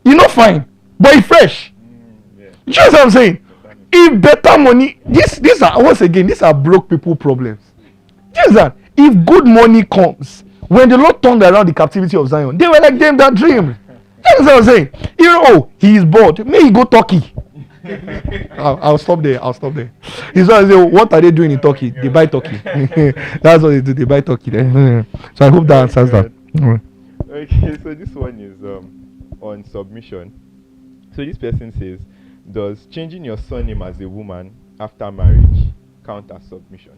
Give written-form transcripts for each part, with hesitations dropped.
You know, fine, but it's fresh. Yeah. You know what I'm saying? If better money, these are once again, these are broke people problems. Just that if good money comes, when the Lord turned around the captivity of Zion, they were like them that dreamed. That's what I'm saying. You know, oh, he is bored. May he go Turkey. I'll stop there. He's always say, what are they doing in Turkey? They buy Turkey. That's what they do. They buy Turkey there. So I hope that answers that. Okay, so this one is on submission. So this person says, does changing your surname as a woman after marriage count as submission?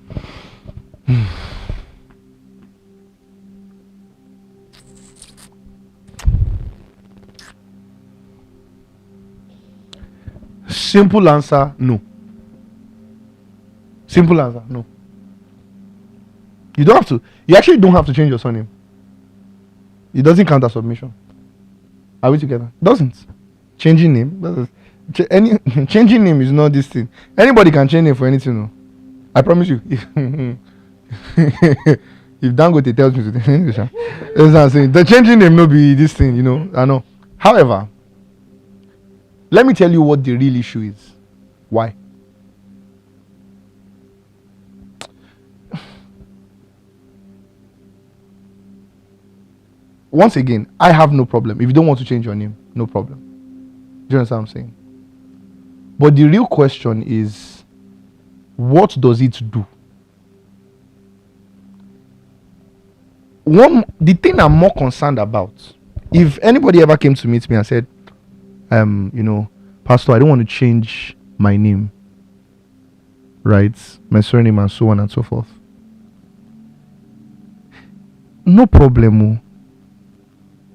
Simple answer, no. Simple answer, no. You don't have to. You actually don't have to change your surname. It doesn't count as submission. Are we together? It doesn't. Changing name. Changing name is not this thing. Anybody can change name for anything. No. I promise you. If Dangote tells me to, that's what I'm saying. The changing name no be this thing, you know. I know. However, let me tell you what the real issue is. Why? Once again, I have no problem. If you don't want to change your name, no problem. Do you understand what I'm saying? But the real question is, what does it do? The thing I'm more concerned about, if anybody ever came to meet me and said, Pastor, I don't want to change my name, right? My surname and so on and so forth. No problem.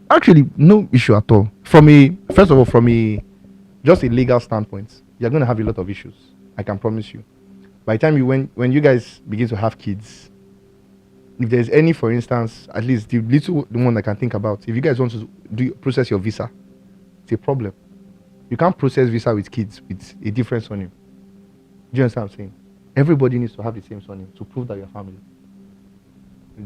Actually, no issue at all. First of all, from just a legal standpoint, you're going to have a lot of issues. I can promise you. By the time when you guys begin to have kids, if there's any, for instance, at least the one I can think about, if you guys want to process your visa, it's a problem. You can't process visa with kids with a different surname. Do you understand what I'm saying? Everybody needs to have the same surname to prove that you're family.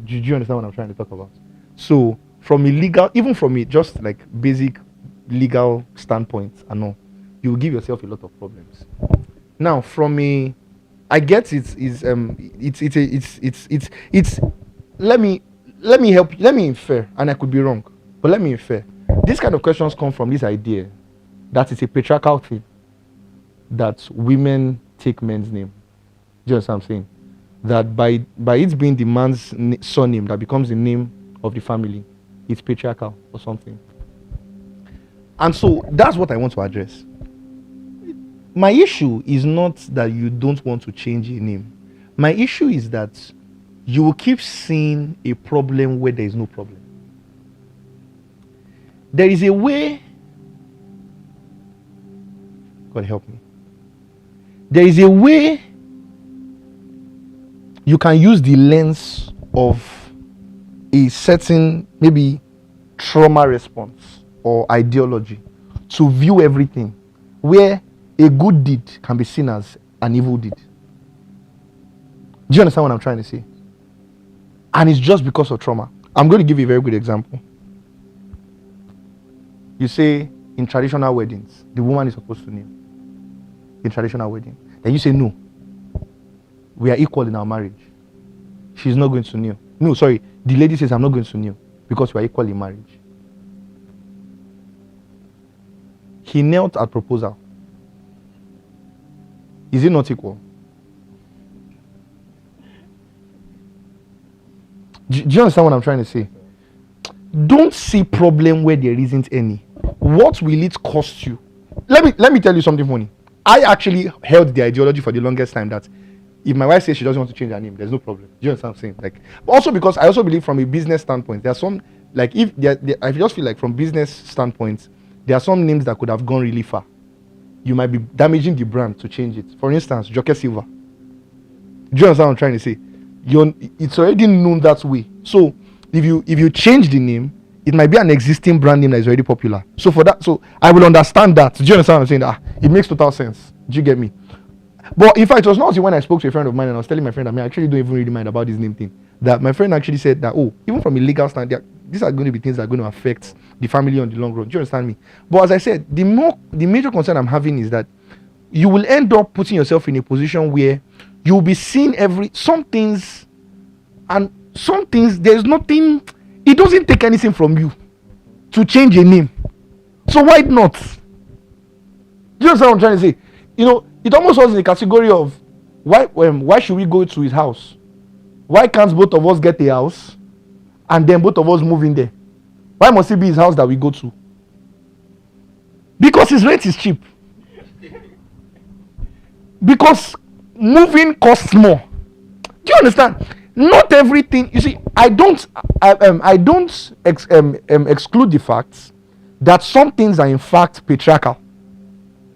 Do you understand what I'm trying to talk about? So, from a legal, even from a just like basic legal standpoint, I know you will give yourself a lot of problems. Now, from a, I get it's let me help you, let me infer, and I could be wrong, but let me infer. These kind of questions come from this idea that it's a patriarchal thing that women take men's name. Do you understand what I'm saying? That by it being the man's surname that becomes the name of the family, it's patriarchal or something. And so that's what I want to address. My issue is not that you don't want to change your name. My issue is that you will keep seeing a problem where there is no problem. There is a way, God help me. There is a way you can use the lens of a certain, maybe, trauma response or ideology to view everything, where a good deed can be seen as an evil deed. Do you understand what I'm trying to say? And it's just because of trauma. I'm going to give you a very good example. You say in traditional weddings, the woman is supposed to kneel. In traditional wedding. Then you say, no, we are equal in our marriage. She's not going to kneel. No, sorry. The lady says, I'm not going to kneel because we are equal in marriage. He knelt at proposal. Is it not equal? Do you understand what I'm trying to say? Don't see problem where there isn't any. What will it cost you? Let me tell you something funny. I actually held the ideology for the longest time that if my wife says she doesn't want to change her name, there's no problem. Do you understand what I'm saying? Like, also because I also believe from a business standpoint, there are some, like, I just feel like from business standpoint, there are some names that could have gone really far. You might be damaging the brand to change it. For instance, Joke Silva. Do you understand what I'm trying to say? It's already known that way. So if you change the name, it might be an existing brand name that is already popular. So for that, so I will understand that. Do you understand what I'm saying? It makes total sense. Do you get me? But in fact, it was not until when I spoke to a friend of mine and I was telling my friend that I actually don't even really mind about this name thing. That my friend actually said that, oh, even from a legal stand, these are going to be things that are going to affect the family on the long run. Do you understand me? But as I said, the major concern I'm having is that you will end up putting yourself in a position where you'll be seeing some things, there's nothing, it doesn't take anything from you to change a name. So why not? Do you understand what I'm trying to say? It almost was in the category of why should we go to his house? Why can't both of us get a house and then both of us move in there? Why must it be his house that we go to? Because his rent is cheap. Because moving costs more. Do you understand? Not everything. You see, I don't exclude the fact that some things are in fact patriarchal.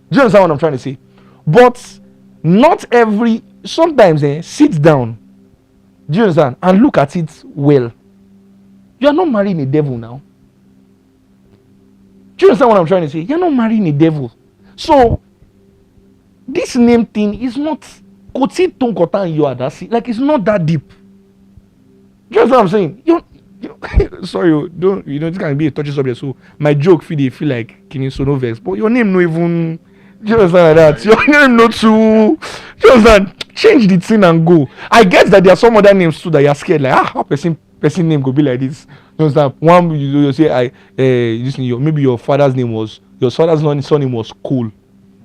Do you understand what I'm trying to say? But not every. Sometimes sit down. Do you understand? And look at it well. You are not marrying a devil now. Do you understand what I'm trying to say? You're not marrying a devil. So this name thing is not like it's not that deep. Do you understand what I'm saying? Sorry, this can be a touchy subject. So my joke feel like Kerusso no vex, but your name no even. Do you understand that? Your name not too. Do you understand? Change the thing and go. I get that there are some other names too that you're scared like how person name could be like this. You understand? One you say maybe your father's name was surname was Cole.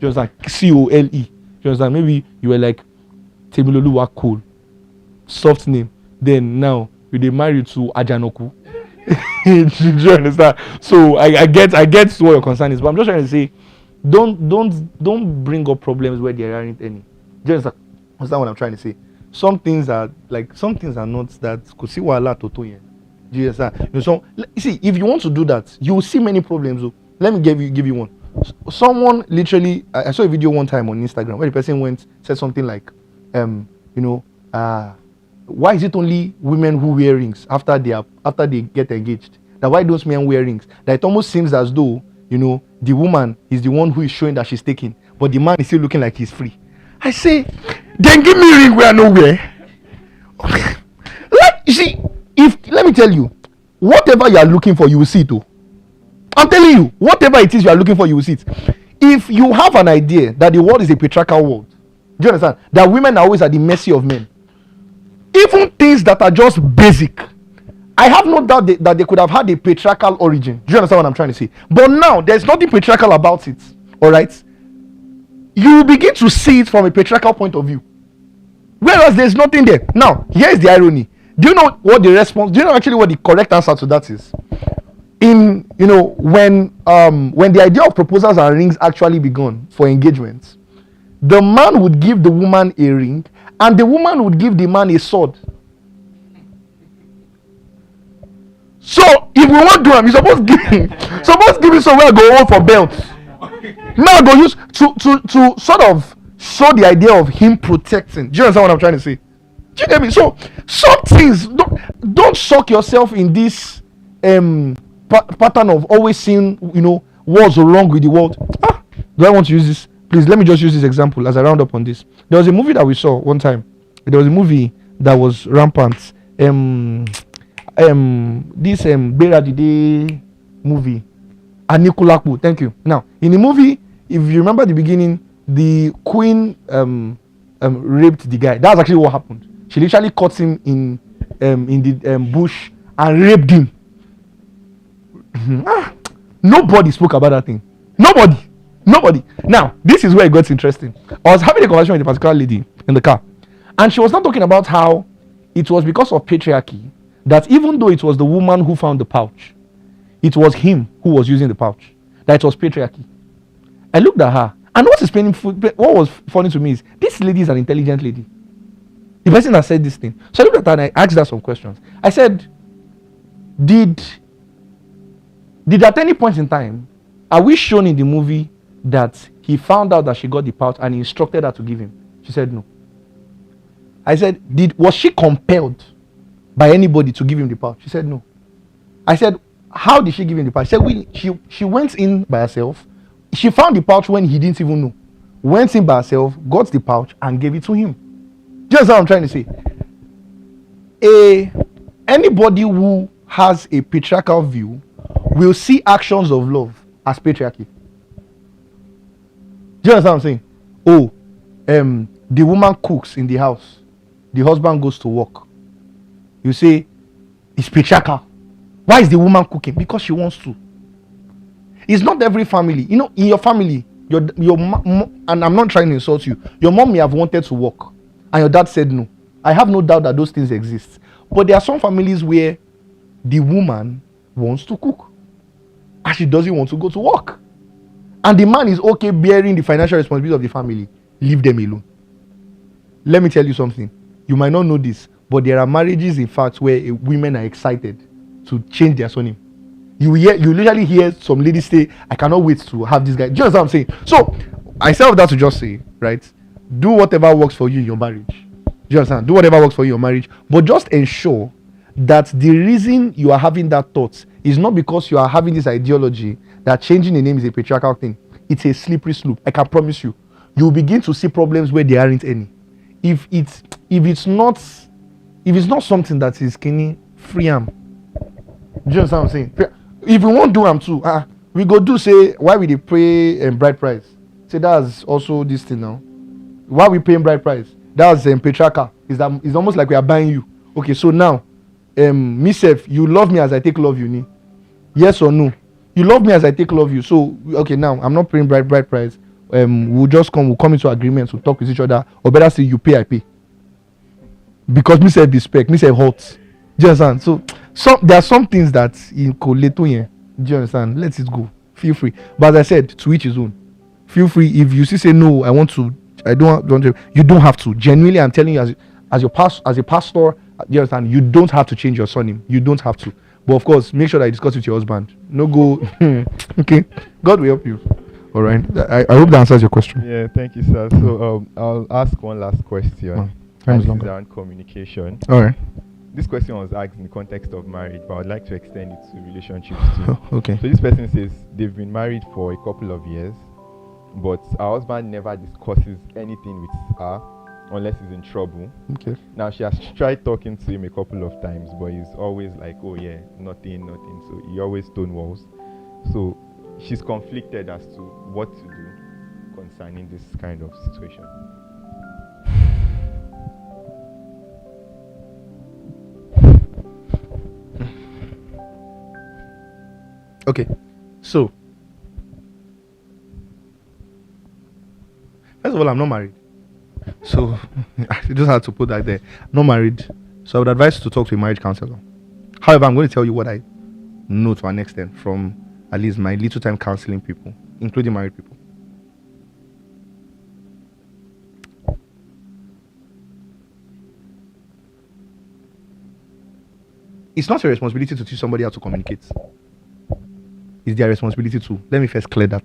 You understand? Cole. You understand? Maybe you were like Temiloluwa Cole. Soft name. Then now you married to Ajanoku. Do you understand? So I get what your concern is, but I'm just trying to say, don't bring up problems where there aren't any. Do you understand what I'm trying to say? Some things are not that could see wala toto yen. Do you understand? So see, if you want to do that, you will see many problems. So let me give you one. Someone literally, I saw a video one time on Instagram where the person said something like, why is it only women who wear rings after they get engaged? That why don't men wear rings? That it almost seems as though the woman is the one who is showing that she's taking, but the man is still looking like he's free. I say, then give me a ring where nowhere. Like, you see, let me tell you, whatever you are looking for, you will see it. Oh. I'm telling you, whatever it is you are looking for, you will see it. If you have an idea that the world is a patriarchal world, do you understand? That women are always at the mercy of men. Even things that are just basic, I have no doubt that they could have had a patriarchal origin. Do you understand what I'm trying to say? But now, there's nothing patriarchal about it. Alright? You will begin to see it from a patriarchal point of view. Whereas there's nothing there. Now, here's the irony. Do you know what the correct answer to that is? When the idea of proposals and rings actually begun for engagements, the man would give the woman a ring and the woman would give the man a sword. So if we want to do him, you're supposed to give him somewhere go hold for belt. Now go use to sort of show the idea of him protecting. Do you understand what I'm trying to say? Do you get me? So some things don't suck yourself in this pattern of always seeing what's wrong with the world. Do I want to use this? Please let me just use this example as I round up on this. There was a movie that we saw one time. There was a movie that was rampant. This Bera Dide movie, Anikulaku. Thank you. Now in the movie, if you remember the beginning, the queen raped the guy. That's actually what happened. She literally caught him in the bush and raped him. Nobody spoke about that thing. Nobody. Now, this is where it got interesting. I was having a conversation with a particular lady in the car, and she was not talking about how it was because of patriarchy that even though it was the woman who found the pouch, it was him who was using the pouch. That it was patriarchy. I looked at her, and what was funny to me is this lady is an intelligent lady. The person that said this thing. So I looked at her and I asked her some questions. I said, Did at any point in time, are we shown in the movie that he found out that she got the pouch and he instructed her to give him? She said no. I said, was she compelled by anybody to give him the pouch? She said no. I said, how did she give him the pouch? She said, she went in by herself. She found the pouch when he didn't even know. went in by herself, got the pouch, and gave it to him. Just what I'm trying to say. Anybody who has a patriarchal view will see actions of love as patriarchy. Do you understand what I'm saying? The woman cooks in the house, the husband goes to work. You say it's patriarchal. Why is the woman cooking? Because she wants to. It's not every family. In your family, your mom, and I'm not trying to insult you, your mom may have wanted to work and your dad said no. I have no doubt that those things exist. But there are some families where the woman wants to cook and she doesn't want to go to work. And the man is okay bearing the financial responsibility of the family. Leave them alone. Let me tell you something. You might not know this, but there are marriages, in fact, where women are excited to change their surname. You literally hear some ladies say, I cannot wait to have this guy. Do you understand what I'm saying? So, I say all that to just say, right? Do whatever works for you in your marriage. Do you understand? Do whatever works for you in your marriage. But just ensure that the reason you are having that thought is not because you are having this ideology that changing the name is a patriarchal thing. It's a slippery slope. I can promise you. You'll begin to see problems where there aren't any. If it's not something that is skinny, free am. Do you understand what I'm saying? If we won't do them too, we go do say why we dey pay bride price. Say that's also this thing now. Why we paying bride price? That's patriarchal. It's almost like we are buying you. Okay, so now, me self, you love me as I take love you, ni? Yes or no? You love me as I take love you. So okay, now I'm not paying bride price. We'll come into agreements. We'll talk with each other. Or better say you pay, I pay. Because me self respect, me self hot. Do you understand? So there are some things that in Koleto here. Do you understand? Let it go. Feel free. But as I said, to each his own. Feel free. If you say no, I don't want to. You don't have to. Genuinely, I'm telling you, as a pastor, you understand? You don't have to change your surname. You don't have to. But of course, make sure that you discuss with your husband. No go. Okay. God will help you. All right. I hope that answers your question. Yeah. Thank you, sir. So I'll ask one last question. Time This is is longer. around communication. All right. This question was asked in the context of marriage, but I'd like to extend it to relationships too. Okay. So this person says they've been married for a couple of years, but her husband never discusses anything with her unless he's in trouble. Okay. Now she has tried talking to him a couple of times, but he's always like, oh yeah, nothing. So he always stonewalls. So she's conflicted as to what to do concerning this kind of situation. Okay, so first of all, I'm not married, so I just had to put that there. Not married, so I would advise you to talk to a marriage counselor. However, I'm going to tell you what I know to an extent from at least my little time counseling people, including married people. It's not your responsibility to teach somebody how to communicate. It's their responsibility too. Let me first clear that.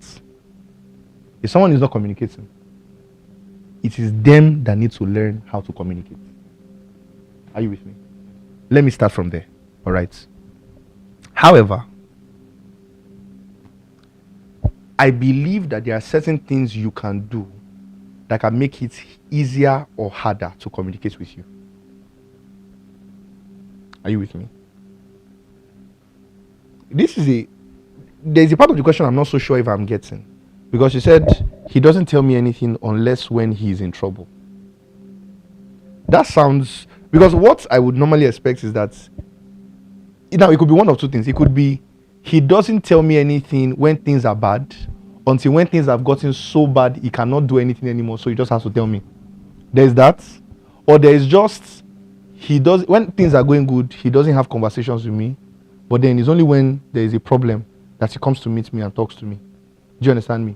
If someone is not communicating, it is them that need to learn how to communicate. Are you with me? Let me start from there. All right. However, I believe that there are certain things you can do that can make it easier or harder to communicate with you. Are you with me? There's a part of the question I'm not so sure if I'm getting. Because you said he doesn't tell me anything unless when he's in trouble. That sounds, because what I would normally expect is that, now it could be one of two things. It could be he doesn't tell me anything when things are bad, until when things have gotten so bad he cannot do anything anymore, so he just has to tell me. There's that. Or there is just, when things are going good, he doesn't have conversations with me, but then it's only when there is a problem that he comes to meet me and talks to me. Do you understand me?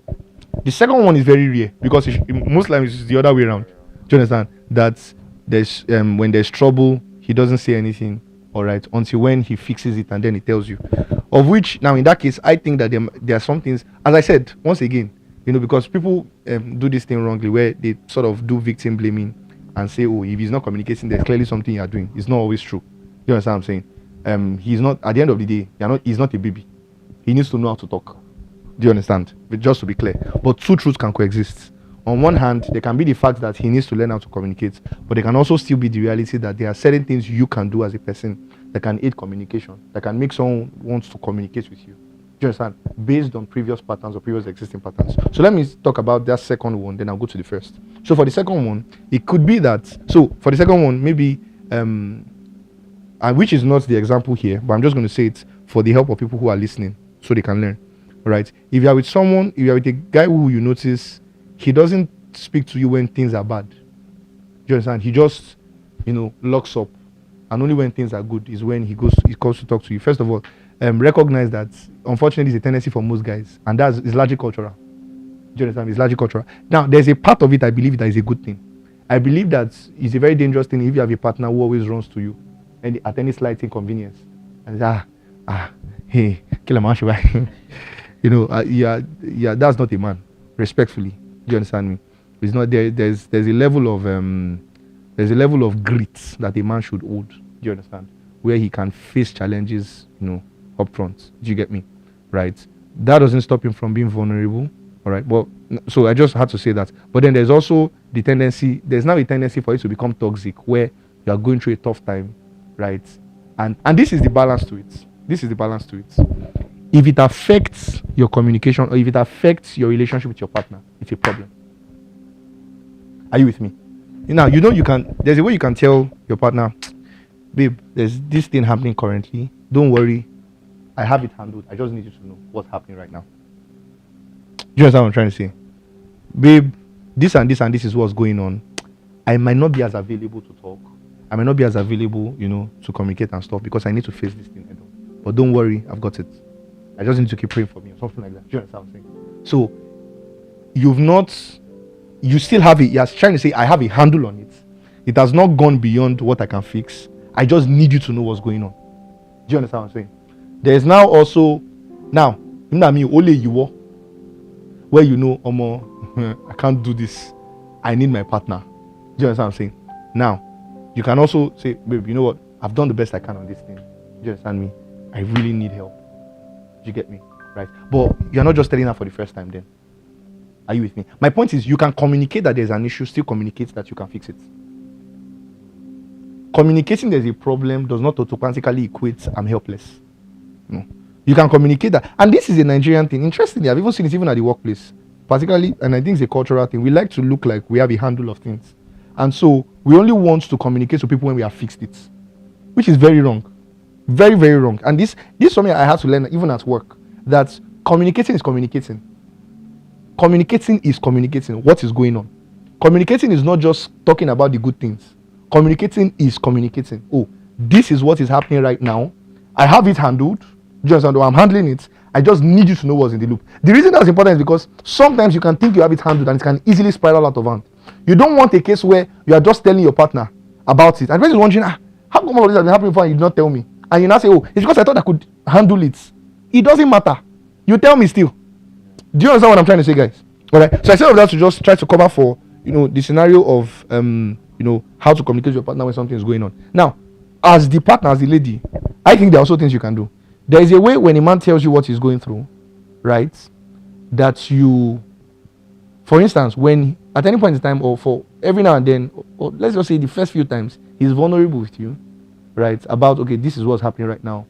The second one is very rare, because most times it's the other way around. Do you understand? That there's when there's trouble, he doesn't say anything, all right, until when he fixes it and then he tells you. Of which, now in that case, I think that there are some things, as I said, once again, because people do this thing wrongly, where they sort of do victim blaming and say, oh, if he's not communicating, there's clearly something you are doing. It's not always true. You understand what I'm saying? He's not, at the end of the day, he's not a baby. He needs to know how to talk. Do you understand? But just to be clear. But two truths can coexist. on one hand, there can be the fact that he needs to learn how to communicate, but there can also still be the reality that there are certain things you can do as a person that can aid communication, that can make someone wants to communicate with you. Do you understand? Based on previous patterns or previous existing patterns. So let me talk about that second one, then I'll go to the first. So for the second one, it could be that, so for the second one, maybe, and which is not the example here, but I'm just going to say it for the help of people who are listening so they can learn. All right? If you are with someone, if you are with a guy who you notice, he doesn't speak to you when things are bad. Do you understand? He just, locks up. And only when things are good is when he comes to talk to you. First of all, recognize that, unfortunately, it's a tendency for most guys. And is largely cultural. Do you understand? It's largely cultural. Now, there's a part of it I believe that is a good thing. I believe that it's a very dangerous thing if you have a partner who always runs to you and at any slight inconvenience. And hey, kill a man, yeah, that's not a man. Respectfully, do you understand me? It's not there. There's a level of grit that a man should hold. Do you understand? Where he can face challenges, up front. Do you get me? Right? That doesn't stop him from being vulnerable. All right. Well, so I just had to say that. But then there's also the tendency. There's now a tendency for it to become toxic, where you are going through a tough time, right? And this is the balance to it. This is the balance to it. If it affects your communication or if it affects your relationship with your partner, it's a problem. Are you with me? Now, there's a way you can tell your partner, babe, there's this thing happening currently. Don't worry. I have it handled. I just need you to know what's happening right now. Do you understand what I'm trying to say? Babe, this and this and this is what's going on. I might not be as available to talk. I might not be as available, to communicate and stuff because I need to face this thing head on. But don't worry, I've got it. I just need to keep praying for me or something like that. Do you understand what I'm saying? So, you still have it. You're trying to say, I have a handle on it. It has not gone beyond what I can fix. I just need you to know what's going on. Do you understand what I'm saying? There's now also, only you where I can't do this. I need my partner. Do you understand what I'm saying? Now, you can also say, babe, you know what? I've done the best I can on this thing. Do you understand me? I really need help. Do you get me? Right? But you're not just telling her for the first time then. Are you with me? My point is, you can communicate that there's an issue, still communicate that you can fix it. Communicating there's a problem does not automatically equate I'm helpless. No. You can communicate that. And this is a Nigerian thing. Interestingly, I've even seen it even at the workplace. Particularly, and I think it's a cultural thing. We like to look like we have a handle of things. And so, we only want to communicate to people when we have fixed it. Which is very wrong. Very, very wrong. And this is something I had to learn even at work. That communicating is communicating. Communicating is communicating what is going on. Communicating is not just talking about the good things. Communicating is communicating. Oh, this is what is happening right now. I have it handled. Just I'm handling it. I just need you to know what's in the loop. The reason that's important is because sometimes you can think you have it handled and it can easily spiral out of hand. You don't want a case where you are just telling your partner about it. And the person is wondering, how come all of this has been happening before and you did not tell me? And you now say, oh, it's because I thought I could handle it. It doesn't matter. You tell me still. Do you understand what I'm trying to say, guys? All right. So I said all that to just try to cover for, the scenario of, how to communicate with your partner when something is going on. Now, as the partner, as the lady, I think there are also things you can do. There is a way when a man tells you what he's going through, right, that you, for instance, when at any point in time or for every now and then, or let's just say the first few times, he's vulnerable with you, right, about, okay, this is what's happening right now.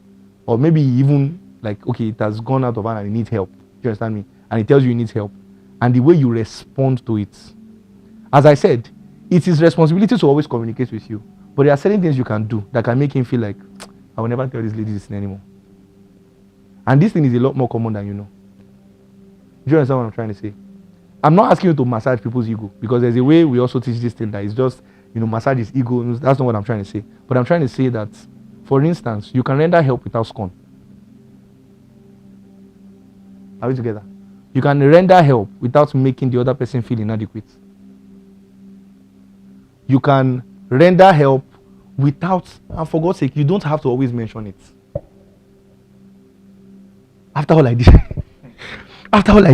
Or maybe even like, okay, it has gone out of hand and he needs help. Do you understand me? And he tells you he needs help. And the way you respond to it. As I said, it's his responsibility to always communicate with you. But there are certain things you can do that can make him feel like, I will never tell this lady this thing anymore. And this thing is a lot more common than you know. Do you understand what I'm trying to say? I'm not asking you to massage people's ego, because there's a way we also teach this thing that is just, massage his ego. That's not what I'm trying to say. But I'm trying to say that, for instance, you can render help without scorn. Are we together? You can render help without making the other person feel inadequate. You can render help without, and for God's sake, you don't have to always mention it. After all I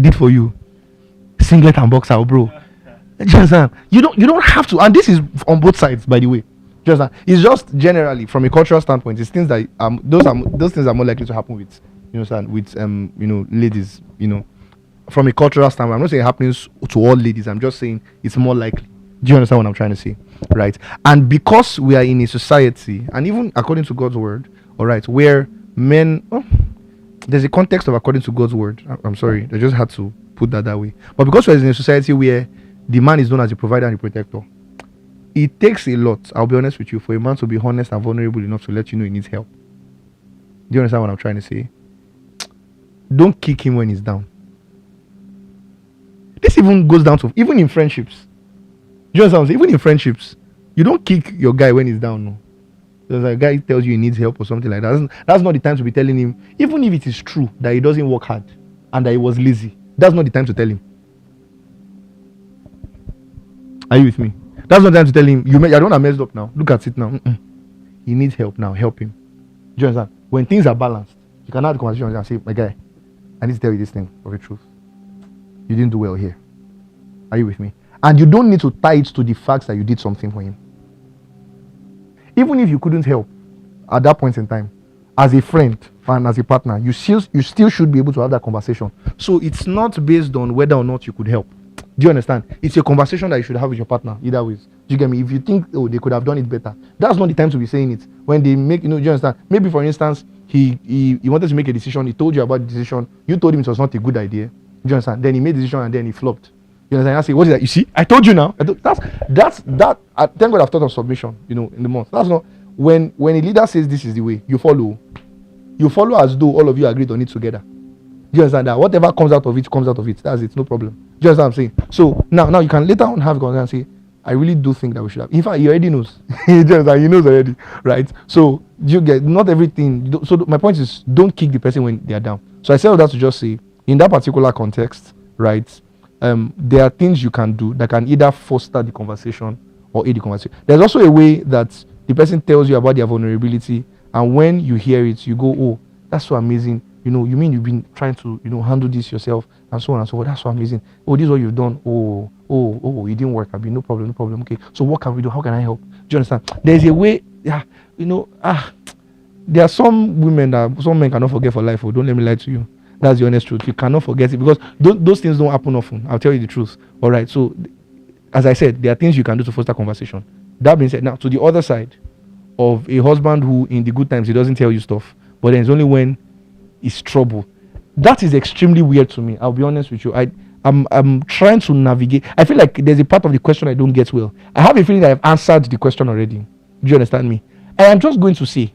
did for you, singlet and boxer, bro. You don't have to, and this is on both sides, by the way. It's just generally from a cultural standpoint. It's things that those things are more likely to happen with, with ladies, from a cultural standpoint, I'm not saying it happens to all ladies. I'm just saying it's more likely. Do you understand what I'm trying to say? Right. And because we are in a society, and even according to God's word, all right, where men, there's a context of according to God's word. I'm sorry, I just had to put that way. But because we're in a society where the man is known as a provider and a protector, it takes a lot, I'll be honest with you, for a man to be honest and vulnerable enough to let you know he needs help. Do you understand what I'm trying to say? Don't kick him when he's down. This even goes down to, even in friendships. Do you understand what I'm saying? Even in friendships, you don't kick your guy when he's down. No. There's a guy tells you he needs help or something like that. That's not the time to be telling him, even if it is true that he doesn't work hard and that he was lazy. That's not the time to tell him. Are you with me? That's not the time to tell him, I don't have messed up now. Look at it now. He needs help now. Help him. Do you understand? When things are balanced, you can have the conversation and say, my guy, I need to tell you this thing of the truth. You didn't do well here. Are you with me? And you don't need to tie it to the fact that you did something for him. Even if you couldn't help at that point in time, as a friend and as a partner, you still should be able to have that conversation. So it's not based on whether or not you could help. Do you understand? It's a conversation that you should have with your partner, either ways. Do you get me? If you think, they could have done it better, that's not the time to be saying it. When they make, do you understand? Maybe, for instance, he wanted to make a decision, he told you about the decision, you told him it was not a good idea. Do you understand? Then he made the decision and then he flopped. You understand? I say, what is that? You see, I told you now. Thank God I've thought of submission, in the month. That's not, when a leader says this is the way, you follow. You follow as though all of you agreed on it together. Do you understand that? Whatever comes out of it, comes out of it. That's it, no problem. Do you understand what I'm saying? So now you can later on have a conversation and say, I really do think that we should have. In fact, he already knows. Do you understand? He knows already, right? So you get not everything. So my point is, don't kick the person when they are down. So I said all that to just say, in that particular context, right? There are things you can do that can either foster the conversation or aid the conversation. There's also a way that the person tells you about their vulnerability, and when you hear it, you go, oh, that's so amazing. You mean you've been trying to, handle this yourself and so on and so forth. That's so amazing. Oh, this is what you've done. Oh, it didn't work. No problem. Okay. So what can we do? How can I help? Do you understand? There's a way, there are some men cannot forget for life. Oh, don't let me lie to you. That's the honest truth. You cannot forget it because those things don't happen often. I'll tell you the truth. All right. So, as I said, there are things you can do to foster conversation. That being said, now to the other side of a husband who, in the good times, he doesn't tell you stuff, but then it's only when it's trouble. That is extremely weird to me. I'll be honest with you. I'm trying to navigate. I feel like there's a part of the question I don't get well. I have a feeling that I've answered the question already. Do you understand me? And I'm just going to say,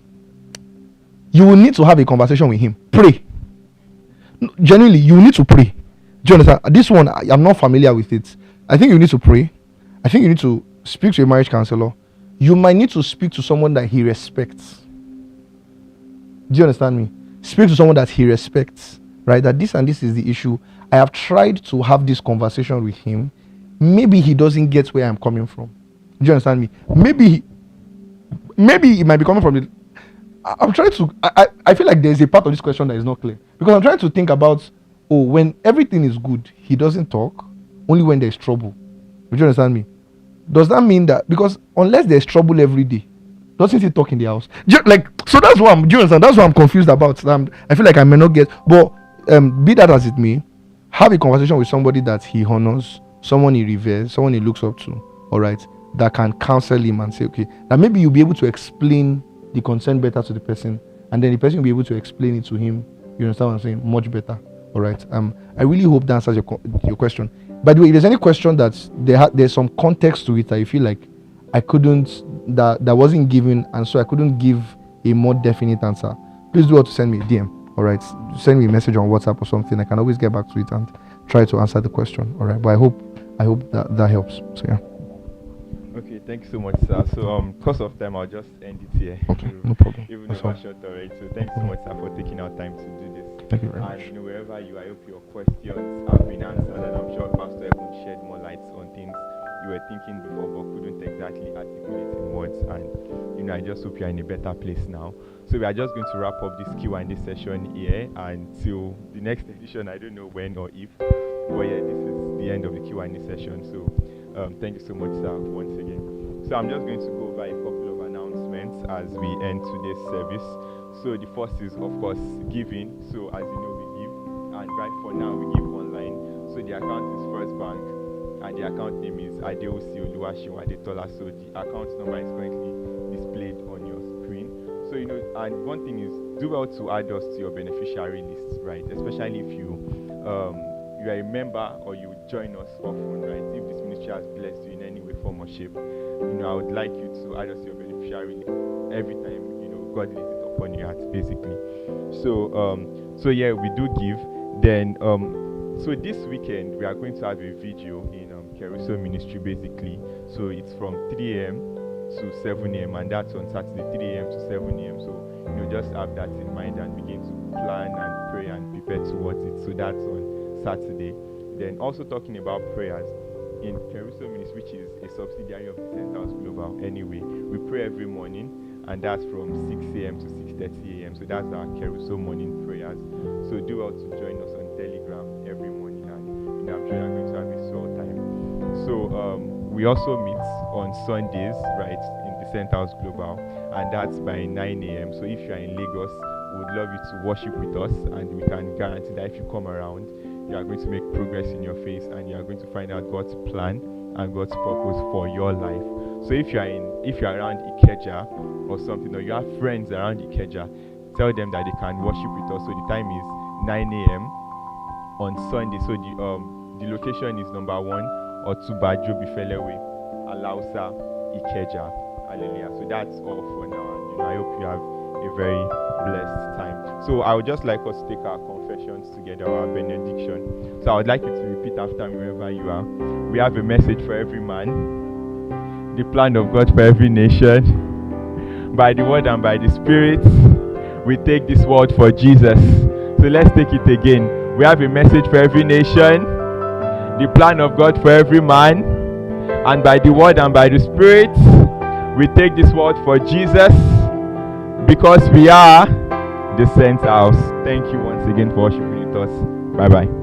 you will need to have a conversation with him. Pray. Genuinely, you need to pray. Do you understand? This one, I'm not familiar with it. I think you need to pray. I think you need to speak to a marriage counselor. You might need to speak to someone that he respects. Do you understand me? Speak to someone that he respects, right? That this and this is the issue. I have tried to have this conversation with him. Maybe he doesn't get where I'm coming from. Do you understand me? Maybe it might be coming from the... I'm trying to... I feel like there's a part of this question that is not clear. Because I'm trying to think about, when everything is good, he doesn't talk, only when there's trouble. Do you understand me? Does that mean that... Because unless there's trouble every day, doesn't he talk in the house? So that's what do you understand? That's what I'm confused about. I feel like I may not get... But be that as it may, have a conversation with somebody that he honors, someone he reveres, someone he looks up to, all right, that can counsel him and say, okay, that maybe you'll be able to explain the concern better to the person, and then the person will be able to explain it to him, you understand what I'm saying, much better. All right. I really hope that answers your question. By the way, if there's any question that there's some context to it that you feel like I couldn't, that wasn't given, and so I couldn't give a more definite answer, please do want to send me a DM. All right, send me a message on WhatsApp or something. I can always get back to it and try to answer the question. All right, but I hope that helps. So yeah. Okay, thank you so much, sir. So because of time, I'll just end it here. Okay, no problem. Even though we're short already. So thanks so much, sir, for taking our time to do this. Thank you very much. And wherever you are, I hope your questions have been answered, and I'm sure Pastor Evan shed more lights on things you were thinking before but couldn't exactly articulate in words. And I just hope you're in a better place now. So we are just going to wrap up this Q&A session here until the next edition. I don't know when or if, but yeah, this is the end of the Q&A session. So thank you so much, sir, once again. So I'm just going to go over a couple of announcements as we end today's service. So the first is, of course, giving. So as you know, we give, and right for now we give online. the account is First Bank, and the account name is Adeusi Oluwaseun. So the account number is currently displayed on your screen. So and one thing is, do well to add us to your beneficiary list, right? Especially if you are a member or you join us often, right? If this ministry has blessed you in any way, form, or shape, I would like you to add us to your beneficiary list every time God lays it upon your heart, basically. So yeah, we do give. Then so this weekend we are going to have a video in Kerusso ministry, basically. So it's from 3 a.m. to 7 a.m. and that's on Saturday, 3 a.m. to 7 a.m. So just have that in mind and begin to plan and pray and prepare towards it. So that's on Saturday. Then also talking about prayers in Kerusso ministry, which is a subsidiary of the St. House Global. Anyway, we pray every morning, and that's from 6 a.m. to 6:30 a.m. So that's our Kerusso morning prayers. So do well to join us on Telegram every morning, and I'm sure you're going to have a swell time. So we also meet on Sundays, right, in the St. House Global, and that's by 9 a.m. So if you're in Lagos, we would love you to worship with us, and we can guarantee that if you come around, you are going to make progress in your faith, and you are going to find out God's plan and God's purpose for your life. So if you're around Ikeja or something, or you have friends around Ikeja, tell them that they can worship with us. So the time is 9 a.m. on Sunday. So the location is number 1 Otuba Jobifelewe, Alausa, Ikeja. Hallelujah. So that's all for now, and I hope you have a very blessed time. So I would just like us to take our confessions together, our benediction. So I would like you to repeat after me wherever you are. We have a message for every man, the plan of God for every nation. By the word and by the Spirit, we take this word for Jesus. So let's take it again. We have a message for every nation, the plan of God for every man, and by the word and by the Spirit, we take this word for Jesus, because we are the Saint House. Thank you once again for worshiping with us. Bye bye.